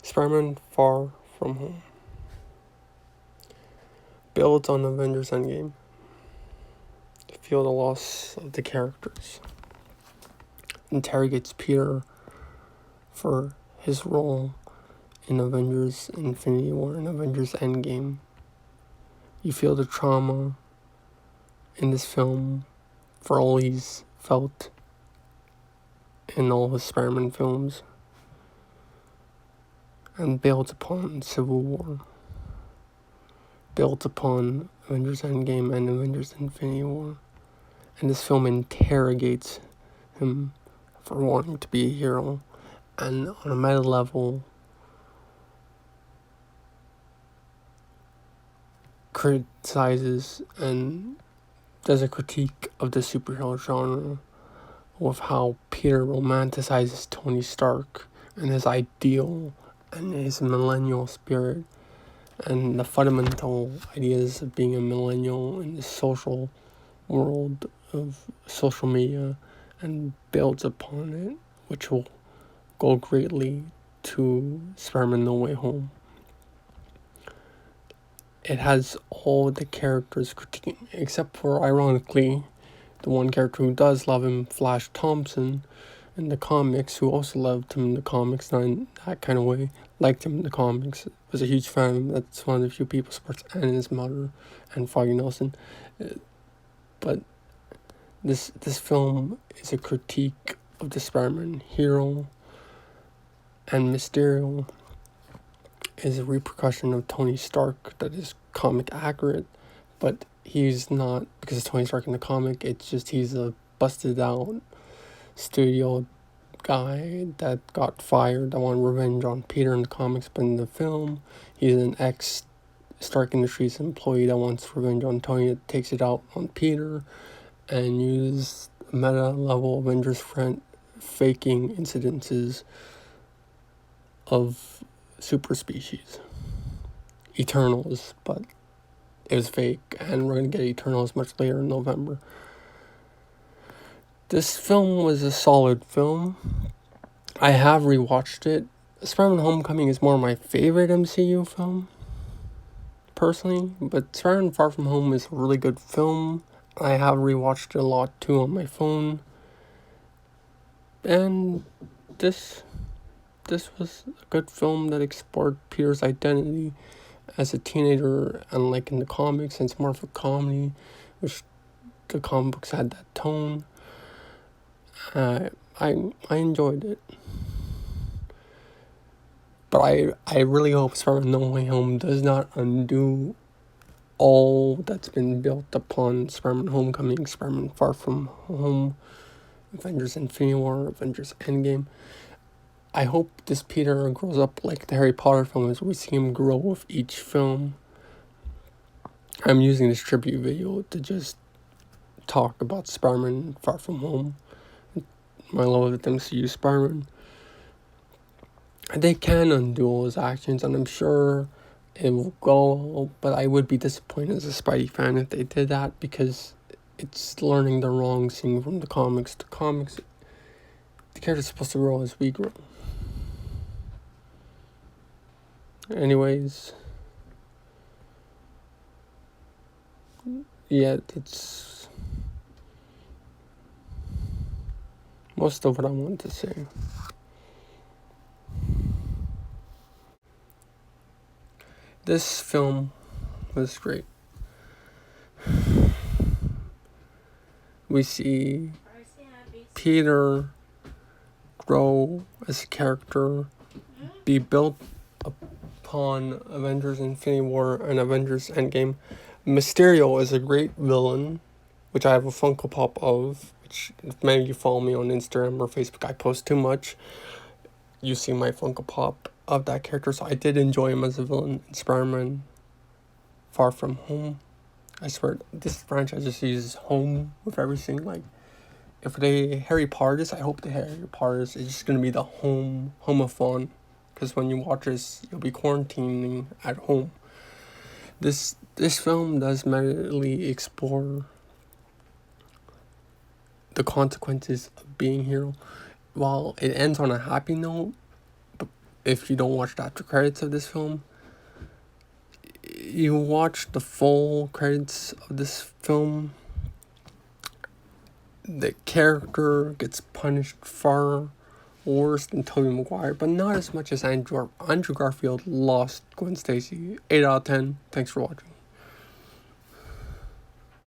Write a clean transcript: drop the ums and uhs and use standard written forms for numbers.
Spider-Man Far From Home builds on Avengers Endgame. Feel the loss of the characters. Interrogates Peter for his role in Avengers Infinity War and Avengers Endgame. You feel the trauma in this film for all he's felt in all his Spider-Man films, and builds upon Civil War, built upon Avengers Endgame and Avengers Infinity War. And this film interrogates him for wanting to be a hero, and on a meta level criticizes and does a critique of the superhero genre with how Peter romanticizes Tony Stark and his ideal and his millennial spirit and the fundamental ideas of being a millennial in the social world of social media, and builds upon it, which will go greatly to Spider-Man No Way Home. It has all the characters critiquing, except for, ironically, the one character who does love him, Flash Thompson, in the comics, who also loved him in the comics, not in that kind of way, liked him in the comics, was a huge fan of him. That's one of the few people supports, and his mother, and Foggy Nelson. But this film is a critique of the Spider-Man hero, and Mysterio is a repercussion of Tony Stark that is comic accurate, but he's not, because it's Tony Stark in the comic, it's just he's a busted out studio guy that got fired, that wanted revenge on Peter in the comics, but in the film, he's an ex-Stark Industries employee that wants revenge on Tony, that takes it out on Peter, and uses meta-level Avengers friend faking incidences of super species. Eternals, but it was fake, and we're going to get Eternals much later in November. This film was a solid film. I have rewatched it. Spider-Man Homecoming is more my favorite MCU film, personally, but Spider-Man Far From Home is a really good film. I have rewatched it a lot too on my phone. And this was a good film that explored Peter's identity as a teenager, unlike in the comics, and it's more of a comedy, which the comic books had that tone. I enjoyed it. But I really hope Spider-Man No Way Home does not undo all that's been built upon Spider-Man Homecoming, Spider-Man Far From Home, Avengers Infinity War, Avengers Endgame. I hope this Peter grows up like the Harry Potter films, where we see him grow with each film. I'm using this tribute video to just talk about Spider-Man Far From Home, my love of the MCU Spider-Man. They can undo all his actions, and I'm sure it will go, but I would be disappointed as a Spidey fan if they did that, because it's learning the wrong thing from the comics. The comics, the character's supposed to grow as we grow. Anyways, yeah, that's most of what I wanted to say. This film was great. We see Peter grow as a character, be built upon Avengers Infinity War and Avengers Endgame. Mysterio is a great villain, which I have a Funko Pop of, which if many of you follow me on Instagram or Facebook, I post too much. You see my Funko Pop of that character, so I did enjoy him as a villain in Spider-Man Far From Home. I swear, this franchise just uses home with everything. Like, if they Harry Potter this, I hope the Harry Potter is just going to be the homophone. Because when you watch this, you'll be quarantining at home. This film does medically explore the consequences of being a hero. While it ends on a happy note, but if you don't watch the after credits of this film, you watch the full credits of this film, the character gets punished far worse than Tobey Maguire, but not as much as Andrew Garfield lost Gwen Stacy. 8 out of 10. Thanks for watching.